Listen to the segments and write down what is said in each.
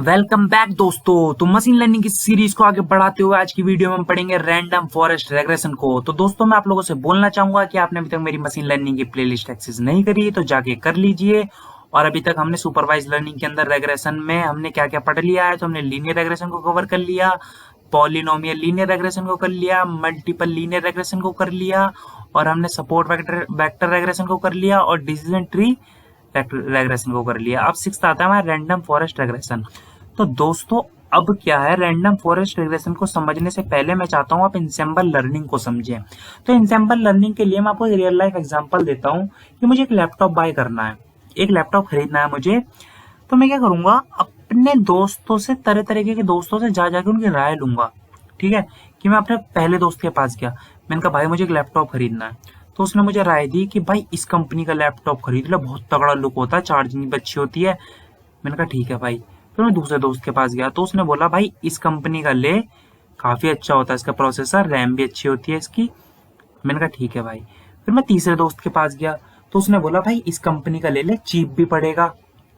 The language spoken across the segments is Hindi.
वेलकम बैक दोस्तों। तो मशीन लर्निंग की सीरीज को आगे बढ़ाते हुए आज की वीडियो में हम पढ़ेंगे रैंडम फॉरेस्ट रेग्रेशन को। तो दोस्तों मैं आप लोगों से बोलना चाहूंगा कि आपने अभी तक मेरी मशीन लर्निंग की प्लेलिस्ट एक्सेस नहीं करी तो जाके कर लीजिए। और अभी तक हमने सुपरवाइज लर्निंग के अंदर रेग्रेशन में हमने क्या क्या पढ़ लिया है। तो हमने लीनियर रेग्रेशन को कवर कर लिया, पॉलिनोमियल लीनियर रेग्रेशन को कर लिया, मल्टीपल लीनियर रेग्रेशन को कर लिया, और हमने सपोर्ट वेक्टर रेग्रेशन को कर लिया, और डिसीजन ट्री रेग्रेशन को कर लिया। अब सिक्स्थ आता है हमारा रैंडम फॉरेस्ट रेग्रेशन। तो दोस्तों अब क्या है, रैंडम फॉरेस्ट रेग्रेशन को समझने से पहले मैं चाहता हूं आप इंसेम्बल लर्निंग को समझें। तो इंसेम्बल लर्निंग के लिए मैं आपको रियल लाइफ एग्जांपल देता हूं कि मुझे एक लैपटॉप बाय करना है, एक लैपटॉप खरीदना है मुझे। तो मैं क्या करूंगा, अपने दोस्तों से, तरह तरीके के दोस्तों से जा जाके उनकी राय लूंगा। ठीक है, कि मैं अपने पहले दोस्त के पास गया, मैंने कहा भाई मुझे एक लैपटॉप खरीदना है। तो उसने मुझे राय दी कि भाई इस कंपनी का लैपटॉप खरीद लो, बहुत तगड़ा लुक होता है, चार्जिंग भी अच्छी होती है। मैंने कहा ठीक है भाई। फिर मैं दूसरे दोस्त के पास गया तो उसने बोला भाई इस कंपनी का ले, काफी अच्छा होता है इसका प्रोसेसर, रैम भी अच्छी होती है इसकी। मैंने कहा ठीक है भाई। फिर मैं तीसरे दोस्त के पास गया तो उसने बोला भाई इस कंपनी का ले ले, चीप भी पड़ेगा,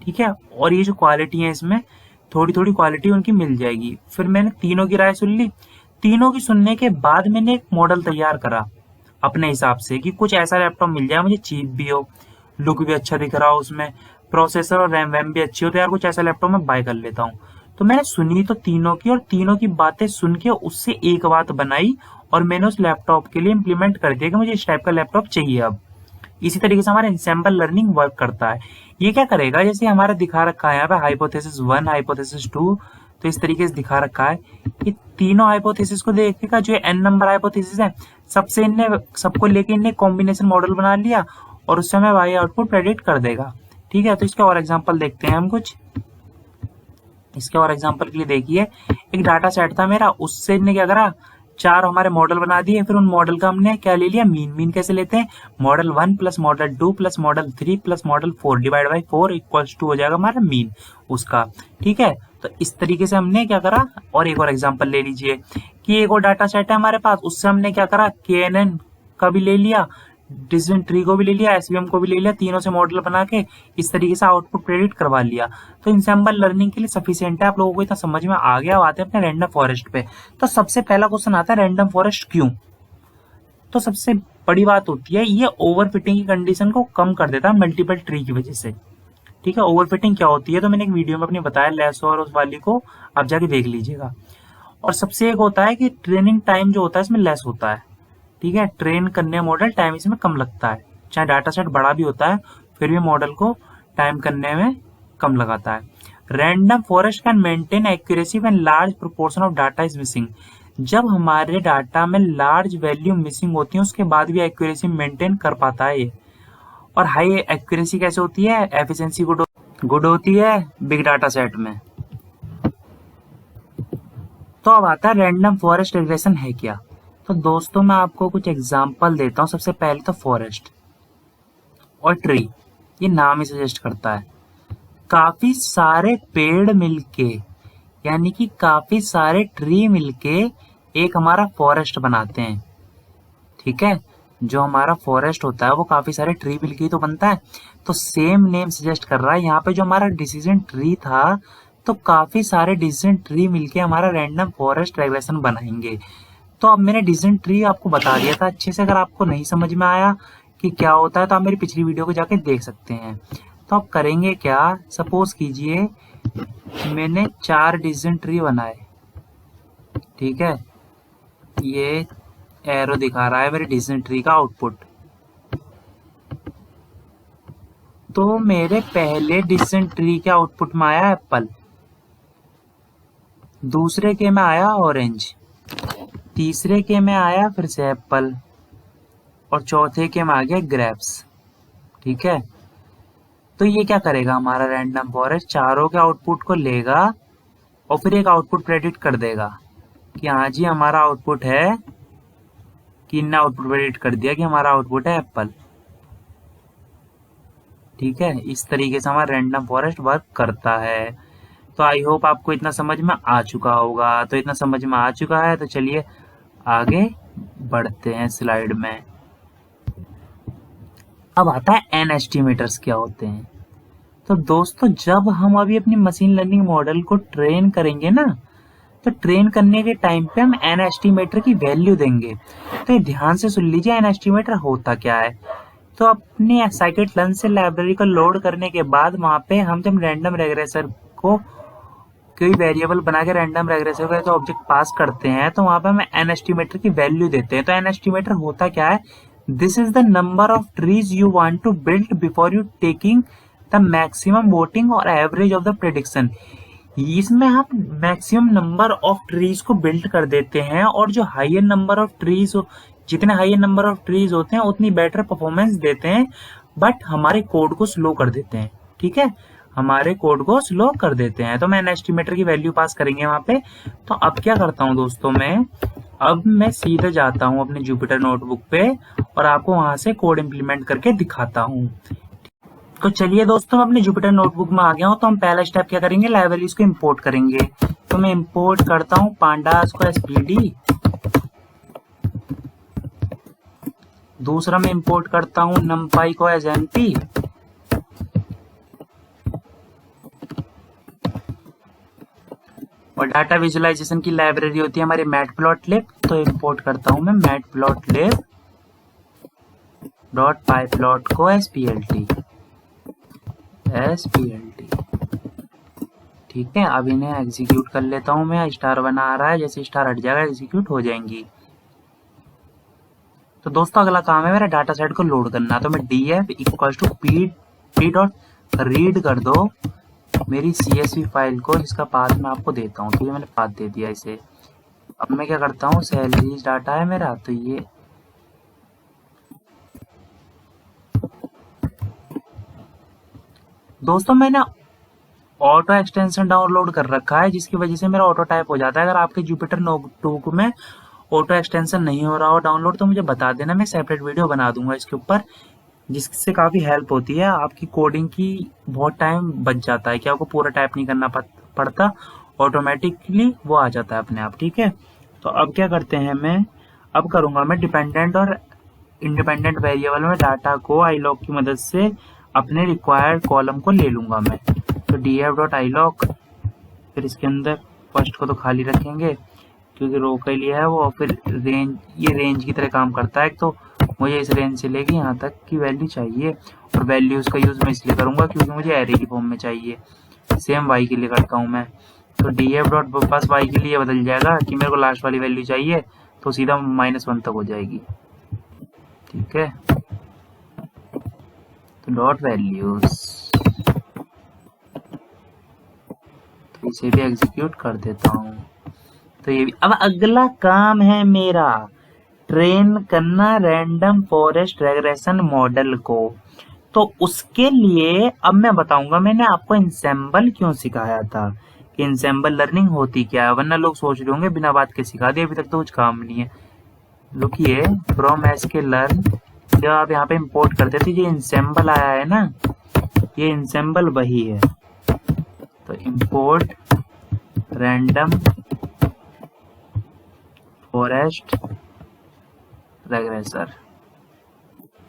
ठीक है, और ये जो क्वालिटी है इसमें थोड़ी थोड़ी क्वालिटी उनकी मिल जाएगी। फिर मैंने तीनों की राय सुन ली। तीनों की सुनने के बाद मैंने एक मॉडल तैयार करा अपने हिसाब से कि कुछ ऐसा लैपटॉप मिल जाए मुझे, चीप भी हो, लुक भी अच्छा दिख रहा हो, उसमें प्रोसेसर और रैम वैम भी अच्छी हो, तो यार कुछ ऐसा लैपटॉप मैं बाय कर लेता हूँ। तो मैंने सुनी तो तीनों की, और तीनों की बातें सुन के उससे एक बात बनाई और मैंने उस लैपटॉप के लिए इम्प्लीमेंट कर दिया कि मुझे इस टाइप का लैपटॉप चाहिए अब। इसी तरीके से हमारा इंसेम्बल लर्निंग वर्क करता है। ये क्या करेगा, जैसे हमारा दिखा रखा है यहाँ पे हाइपोथेसिस 1, हाइपोथेसिस 2, तो इस तरीके से दिखा रखा है। ये तीनों हाइपोथेसिस को देखेगा, जो एन नंबर हाइपोथेसिस है सबसे इनने सबको लेके इनने कॉम्बिनेशन मॉडल बना लिया और उससे हमें वाई आउटपुट प्रेडिक्ट कर देगा। ठीक है, तो इसके और एग्जांपल देखते हैं हम कुछ। इसके और एग्जांपल के लिए देखिए, एक डाटा सेट था मेरा, उससे इनने क्या करा, चार हमारे मॉडल बना दिए। फिर उन मॉडल का हमने क्या ले लिया, मीन। मीन कैसे लेते हैं, model 1 plus model 2 plus model 3 plus model 4 divide by 4 equals to हो जाएगा हमारा मीन उसका। ठीक है, तो इस तरीके से हमने क्या करा। और एक और एग्जांपल ले लीजिए कि एक और डाटा सेट है हमारे पास, उससे हमने क्या करा, KNN का भी ले लिया, डिसीजन ट्री को भी ले लिया, SVM को भी ले लिया, तीनों से मॉडल बना के इस तरीके से आउटपुट प्रेडिक्ट करवा लिया। तो इंसेम्बल लर्निंग के लिए सफिशिएंट है। आप लोगों को इतना समझ में आ गया। आते हैं अपने रैंडम फॉरेस्ट पे। तो सबसे पहला क्वेश्चन आता है रैंडम फॉरेस्ट क्यों। तो सबसे बड़ी बात होती है, ये ओवरफिटिंग की कंडीशन को कम कर देता है मल्टीपल ट्री की वजह से। ठीक है, ओवरफिटिंग क्या होती है तो मैंने एक वीडियो में अपने बताया, लेस और उस वाली को आप जाके देख लीजिएगा। और सबसे एक होता है कि ट्रेनिंग टाइम जो होता है इसमें लेस होता है। ठीक है, ट्रेन करने मॉडल टाइम इसमें कम लगता है, चाहे डाटा सेट बड़ा भी होता है फिर भी मॉडल को टाइम करने में कम लगाता है। Random forest can maintain accuracy when large proportion of data is missing. जब हमारे डाटा में लार्ज वैल्यू मिसिंग होती है उसके बाद भी एक्यूरेसी मेंटेन कर पाता है ये। और हाई एक्यूरेसी कैसे होती है, एफिशिएंसी गुड होती है बिग डाटा सेट में। तो अब आता है रैंडम फॉरेस्ट रिग्रेशन है क्या। तो दोस्तों मैं आपको कुछ एग्जांपल देता हूं। सबसे पहले तो फॉरेस्ट और ट्री, ये नाम ही सजेस्ट करता है, काफी सारे पेड़ मिलके, यानी कि काफी सारे ट्री मिलके एक हमारा फॉरेस्ट बनाते हैं। ठीक है, जो हमारा फॉरेस्ट होता है वो काफी सारे ट्री मिलके ही तो बनता है। तो सेम नेम सजेस्ट कर रहा है यहाँ पे, जो हमारा डिसीजन ट्री था, तो काफी सारे डिसीजन ट्री मिलके हमारा रैंडम फॉरेस्ट रेग्रेशन बनाएंगे। तो अब मैंने डिसीजन ट्री आपको बता दिया था अच्छे से। अगर आपको नहीं समझ में आया कि क्या होता है तो आप मेरी पिछली वीडियो को जाके देख सकते हैं। तो आप करेंगे क्या, सपोज कीजिए मैंने 4 डिसीजन ट्री बनाए। ठीक है, ये एरो दिखा रहा है मेरे डिसीजन ट्री का आउटपुट। तो मेरे पहले डिसीजन ट्री के आउटपुट में आया एप्पल, दूसरे के में आया ऑरेंज, तीसरे के में आया फिर से एप्पल, और चौथे के में आ गया ग्रेप्स। ठीक है, तो ये क्या करेगा, हमारा रैंडम फॉरेस्ट चारों के आउटपुट को लेगा और फिर एक आउटपुट प्रेडिक्ट कर देगा कि हाँ जी हमारा आउटपुट है, कि इनने आउटपुट प्रेडिक्ट कर दिया कि हमारा आउटपुट है एप्पल। ठीक है, इस तरीके से हमारा रैंडम फॉरेस्ट वर्क करता है। तो आई होप आपको इतना समझ में आ चुका होगा। तो इतना समझ में आ चुका है तो चलिए आगे बढ़ते हैं स्लाइड में। अब आता है एन एस्टिमेटर्स क्या होते हैं। तो दोस्तों जब हम अभी अपनी मशीन लर्निंग मॉडल को ट्रेन करेंगे ना, तो ट्रेन करने के टाइम पे हम एन एस्टिमेटर की वैल्यू देंगे। तो ये ध्यान से सुन लीजिए एन एस्टिमेटर होता क्या है। तो अपने साइकिट लर्न से लाइब्रेरी को लोड करने के बाद वहां पे हम जब रैंडम रेग्रेसर को कोई वेरिएबल बना के रैंडम रेग्रेसर का ऑब्जेक्ट पास करते हैं, तो वहां पे हम एन एस्टिमेटर की वैल्यू देते हैं। तो एन एस्टिमेटर होता क्या है, this is the number of trees you want to build before you taking the maximum voting और एवरेज ऑफ द प्रेडिक्शन। इसमें हम मैक्सिमम नंबर ऑफ ट्रीज को बिल्ड कर देते हैं, और जो हाइयर नंबर ऑफ ट्रीज, जितने हाइयर नंबर ऑफ ट्रीज होते हैं उतनी बेटर परफॉर्मेंस देते हैं, बट हमारे कोड को स्लो कर देते हैं। ठीक है, हमारे कोड को स्लो कर देते हैं। तो मैं एस्टिमेटर की वैल्यू पास करेंगे वहां पे। तो अब क्या करता हूं दोस्तों, मैं सीधे जाता हूं अपने जुपिटर नोटबुक पे और आपको वहां से कोड इंप्लीमेंट करके दिखाता हूं। तो चलिए दोस्तों, मैं अपने जुपिटर नोटबुक में आ गया हूं। तो हम पहला स्टेप क्या करेंगे, लाइब्रेरीज को इंपोर्ट करेंगे। तो मैं इंपोर्ट करता हूं पांडास को एसपीडी, दूसरा मैं इंपोर्ट करता हूं नमपाई को एज एनपी, और डाटा विजुअलाइजेशन की लाइब्रेरी होती है हमारी मैटप्लॉटलिब। तो इंपोर्ट करता हूं मैं मैटप्लॉटलिब डॉट पाईप्लॉट को एसपीएलटी। ठीक है, अब इन्हें एग्जीक्यूट कर लेता हूं मैं। स्टार बना आ रहा है, जैसे स्टार हट जाएगा एग्जीक्यूट हो जाएंगी। तो दोस्तों अगला काम है मेरा डाटा सेट को लोड करना। तो मैं df equal to p dot read कर दो मेरी CSV फाइल को, जिसका पाथ मैं आपको देता हूँ। तो ये मैंने पाथ दे दिया इसे। अब मैं क्या करता हूँ, सैलरीज डाटा है मेरा, तो ये दोस्तों मैंने ऑटो एक्सटेंशन डाउनलोड कर रखा है, जिसकी वजह से मेरा ऑटो टाइप हो जाता है। अगर आपके जुपिटर नोटबुक में ऑटो एक्सटेंशन नहीं हो रहा हो डाउनलोड, तो मुझे बता देना, मैं सेपरेट वीडियो बना दूंगा इसके ऊपर, जिससे काफी हेल्प होती है। आपकी कोडिंग की बहुत टाइम बच जाता है कि आपको पूरा टाइप नहीं करना पड़ता, ऑटोमेटिकली वो आ जाता है अपने आप। ठीक है, तो अब क्या करते हैं, अब करूंगा मैं डिपेंडेंट और इंडिपेंडेंट वेरिएबल में डाटा को आईलॉग की मदद से अपने रिक्वायर्ड कॉलम को ले लूंगा मैं। तो df डॉट आईलॉग, फिर इसके अंदर फर्स्ट को तो खाली रखेंगे क्योंकि रो के लिए है वो, और फिर रेंज, ये रेंज की तरह काम करता है। तो मुझे इस रेंज से लेके यहाँ तक की वैल्यू चाहिए, और वैल्यूज का यूज मैं इसलिए करूंगा क्योंकि मुझे एरे की फॉर्म में चाहिए। सेम y के लिए करता हूँ मैं। तो df डॉट बस y के लिए बदल जाएगा कि मेरे को लास्ट वाली वैल्यू चाहिए, तो सीधा -1 तक हो जाएगी। ठीक है, तो डॉट वैल्यूज, तो इसे भी एग्जीक्यूट कर देता हूँ। तो ये भी, अब अगला काम है मेरा ट्रेन करना रैंडम फॉरेस्ट रेग्रेशन मॉडल को। तो उसके लिए अब मैं बताऊंगा मैंने आपको इंसेम्बल क्यों सिखाया था, कि इंसेम्बल लर्निंग होती क्या है, वरना लोग सोच रहे होंगे बिना बात के सिखा दिया, अभी तक तो कुछ काम नहीं है। रुकिए, फ्रॉम एसके लर्न, जब आप यहाँ पे इंपोर्ट करते थे, ये इंसेम्बल आया है ना, ये इंसेम्बल वही है। तो इंपोर्ट रैंडम फॉरेस्ट रेग्रेसर।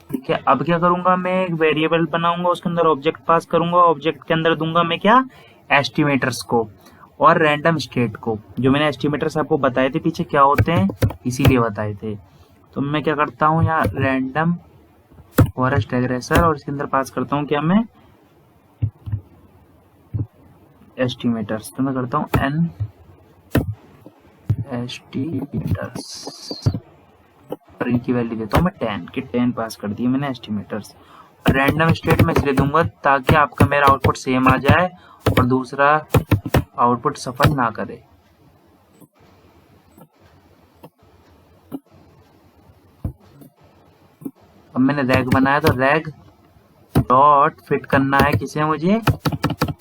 ठीक है, अब क्या करूंगा, मैं एक वेरिएबल बनाऊंगा, उसके अंदर ऑब्जेक्ट पास करूंगा, ऑब्जेक्ट के अंदर दूंगा मैं क्या, एस्टिमेटर्स को और रैंडम स्टेट को। जो मैंने एस्टिमेटर्स आपको बताए थे पीछे क्या होते हैं, इसीलिए बताए थे। तो मैं क्या करता हूँ यहाँ रैंडम फॉरेस्ट रेग्रेसर, और इसके अंदर पास करता हूँ क्या मैं, एस्टिमेटर्स। तो मैं करता हूँ n एस्टिमेटर्स, और इनकी वैल्यू देता हूँ मैं 10 कि 10 पास कर दिए मैंने एस्टिमेटर्स। रैंडम स्टेट में इसलिए दूंगा ताकि आपका मेरा आउटपुट सेम आ जाए और दूसरा आउटपुट सफर ना करे। अब मैंने रैग बनाया, तो रैग डॉट फिट करना है किसे, मुझे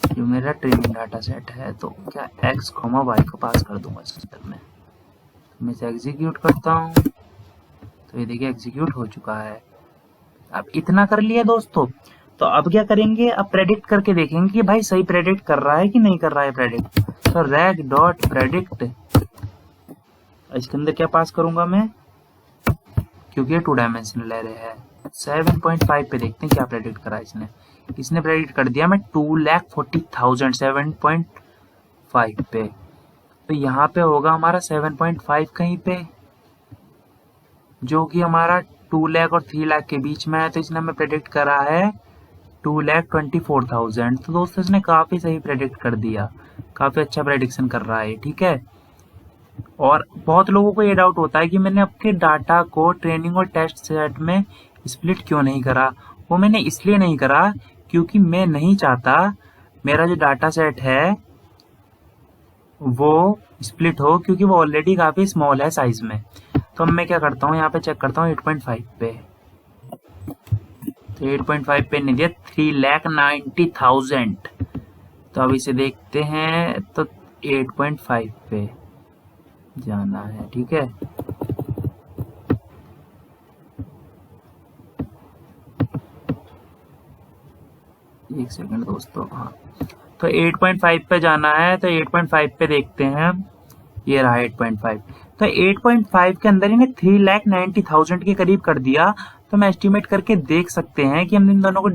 जो मेरा ट्रेनिंग डाटा सेट है। तो क्या x, y को पास कर दूंगा सिस्टम में। मैं इसे एग्जीक्यूट करता हूँ, तो ये देखिए एग्जीक्यूट हो चुका है। अब इतना कर लिया दोस्तों। तो अब क्या करेंगे, अब प्रेडिक्ट करके देखेंगे कि भाई सही प्रेडिक्ट कर रहा है कि नहीं कर रहा है प्रेडिक्ट। तो रैग डॉट प्रेडिक्ट, इसके अंदर क्या पास करूंगा मैं, क्योंकि ये 2 डायमेंशनल एरे है। 7.5 पे देखते हैं क्या प्रेडिक्ट करा इसने। इसने प्रेडिक्ट कर दिया मैं 2,40,000 7.5 पे। तो यहाँ पे होगा हमारा 7.5 कहीं पे, जो कि हमारा 2 लाख और 3 लाख के बीच में है। तो इसने हमें प्रेडिक्ट करा है 2,24,000। तो दोस्तों इसने काफ़ी सही प्रेडिक्ट कर दिया, काफ़ी अच्छा प्रेडिक्शन कर रहा है, ठीक है। और बहुत लोगों को ये डाउट होता है कि मैंने आपके डाटा को ट्रेनिंग और टेस्ट सेट में स्प्लिट क्यों नहीं करा। वो मैंने इसलिए नहीं करा क्योंकि मैं नहीं चाहता मेरा जो डाटा सेट है वो स्प्लिट हो, क्योंकि वो ऑलरेडी काफ़ी स्मॉल है साइज में। तो अब मैं क्या करता हूँ, यहाँ पे चेक करता हूँ 8.5 पे। तो 8.5 पे नहीं दिया, 3,90,000। तो अब इसे देखते हैं, तो 8.5 पे जाना है, ठीक है। एक सेकंड दोस्तों, हाँ, तो 8.5 पे जाना है। तो 8.5 पे देखते हैं, ये रहा 8.5। तो 8.5 के अंदर इन्हें 3,90,000 के करीब कर दिया। तो मैं एस्टिमेट करके देख सकते हैं कि हम इन दोनों को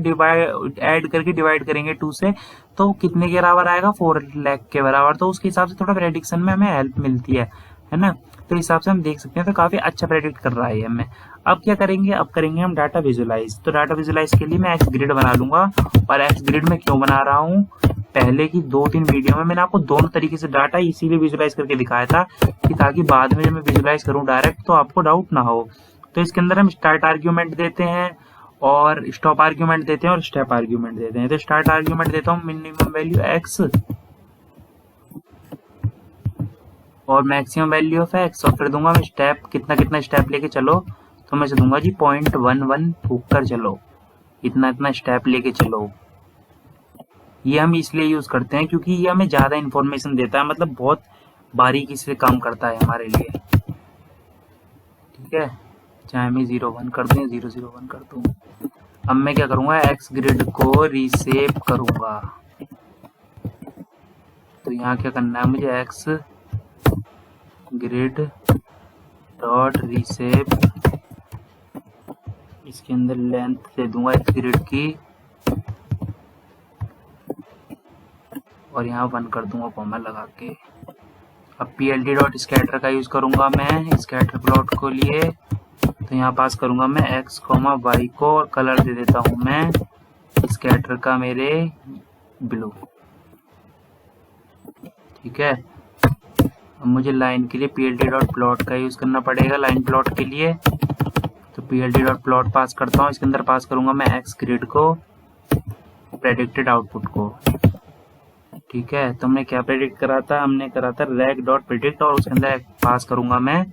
ऐड करके डिवाइड करेंगे 2 से, तो कितने के बराबर आएगा, 4 लाख के बराबर। तो उसके हिसाब से थोड़ा प्रेडिक्शन में हमें हेल्प मिलती है ना। तो हिसाब से हम देख सकते हैं, तो काफी अच्छा प्रेडिक्ट कर रहा है हमें। अब क्या करेंगे, अब करेंगे हम डाटा विजुलाइज। तो डाटा विजुलाइज के लिए मैं एक्स ग्रिड बना लूंगा। और एक्स ग्रिड में क्यों बना रहा हूँ, पहले की 2-3 वीडियो में मैंने आपको दोनों तरीके से डाटा इसीलिए विजुलाइज करके दिखाया था कि ताकि बाद में जब मैं विजुलाइज करूँ डायरेक्ट तो आपको डाउट ना हो। तो इसके अंदर हम स्टार्ट आर्ग्यूमेंट देते हैं और स्टॉप आर्ग्यूमेंट देते हैं और स्टेप आर्ग्यूमेंट देते हैं। तो स्टार्ट आर्ग्यूमेंट देता हूँ मिनिमम वैल्यू एक्स और मैक्सिमम वैल्यू ऑफ एक्स, और फिर दूंगा मैं स्टेप, कितना कितना स्टेप लेके चलो। तो मैं दूंगा जी 0.11 फूक कर चलो, इतना इतना स्टेप लेके चलो। ये हम इसलिए यूज करते हैं क्योंकि ये हमें ज्यादा इंफॉर्मेशन देता है, मतलब बहुत बारीकी से काम करता है हमारे लिए, ठीक है। चाहे मैं 0.1 कर दूं, 0.01 कर दूं। अब मैं क्या करूंगा, एक्स ग्रिड को रीसेप करूंगा। तो यहाँ क्या करना है मुझे, एक्स ग्रिड डॉट रीसेप, इसके अंदर लेंथ दे दूंगा एक्स ग्रिड की और यहाँ 1 कर दूंगा कॉमा लगा के। अब plt डॉट स्कैटर का यूज करूंगा मैं स्कैटर प्लॉट को लिए। तो यहाँ पास करूंगा मैं x, y को, और कलर दे देता हूँ मैं स्कैटर का मेरे ब्लू, ठीक है। अब मुझे लाइन के लिए plt डॉट प्लॉट का यूज करना पड़ेगा लाइन प्लॉट के लिए। तो plt डॉट प्लॉट पास करता हूँ, इसके अंदर पास करूंगा मैं एक्स ग्रिड को, प्रेडिक्टेड आउटपुट को, ठीक है। तो हमने क्या प्रेडिक्ट करा था, हमने करा था रैक डॉट प्रेडिक्ट, और उसके अंदर पास करूंगा मैं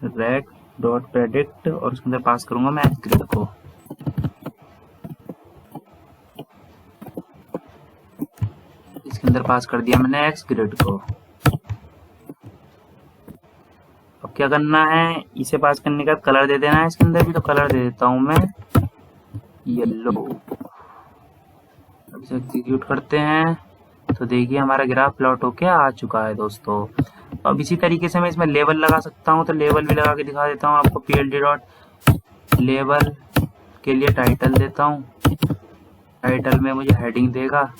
रैक डॉट प्रेडिक्ट, और उसके अंदर पास करूंगा मैं एक्स ग्रिड को। इसके अंदर पास कर दिया मैंने एक्स ग्रिड को। अब क्या करना है, इसे पास करने का कलर दे देना है इसके अंदर भी। तो कलर दे देता हूं मैं येलो। अब इसे एग्जीक्यूट करते हैं, तो देखिए हमारा ग्राफ प्लॉट होके आ चुका है दोस्तों। अब इसी तरीके से मैं इसमें लेबल लगा सकता हूँ, तो लेबल भी लगा के दिखा देता हूँ आपको। plt डॉट लेबल के लिए टाइटल देता हूँ, टाइटल में मुझे हेडिंग देगा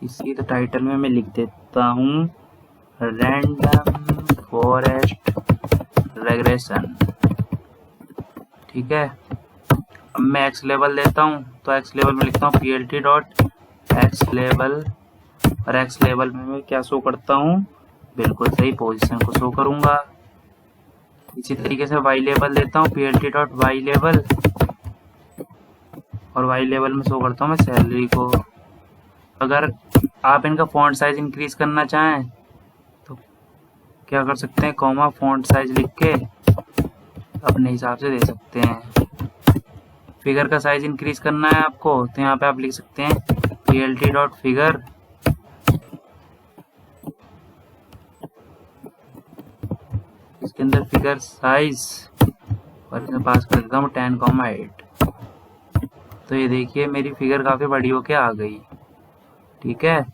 इसी। तो टाइटल में मैं लिख देता हूँ रैंडम फॉरेस्ट रेग्रेशन, ठीक है। अब मैं एक्स लेवल देता हूँ, तो एक्स लेवल में लिखता हूँ plt डॉट एक्स लेवल, और एक्स लेवल में मैं क्या शो करता हूँ, बिल्कुल सही पोजीशन को शो करूंगा। इसी तरीके से वाई लेवल देता हूँ plt डॉट वाई लेवल, और वाई लेवल में शो करता हूँ मैं सैलरी को। अगर आप इनका फॉन्ट साइज इंक्रीज करना चाहें तो क्या कर सकते हैं, कॉमा फॉन्ट साइज लिख के अपने हिसाब से दे सकते हैं। फिगर का साइज इंक्रीज करना है आपको, तो यहाँ पे आप लिख सकते हैं plt डॉट फिगर, इसके अंदर फिगर साइज, और इसमें पास कर देता हूँ 10,8। तो ये देखिए मेरी फिगर काफी बड़ी होके आ गई, ठीक है।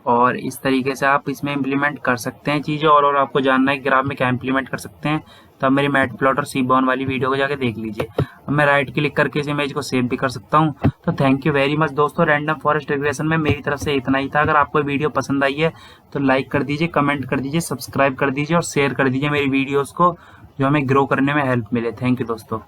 और इस तरीके से आप इसमें इम्प्लीमेंट कर सकते हैं चीज़ें। और आपको जानना है कि ग्राफ में क्या इम्प्लीमेंट कर सकते हैं तो आप मेरी मैटप्लॉटर सीबॉर्न वाली वीडियो को जाके देख लीजिए। अब मैं राइट क्लिक करके इस इमेज को सेव भी कर सकता हूँ। तो थैंक यू वेरी मच दोस्तों, रैंडम फॉरेस्ट रिग्रेशन में मेरी तरफ से इतना ही था। अगर आपको वीडियो पसंद आई है तो लाइक कर दीजिए, कमेंट कर दीजिए, सब्सक्राइब कर दीजिए और शेयर कर दीजिए मेरी वीडियोज़ को, जो हमें ग्रो करने में हेल्प मिले। थैंक यू दोस्तों।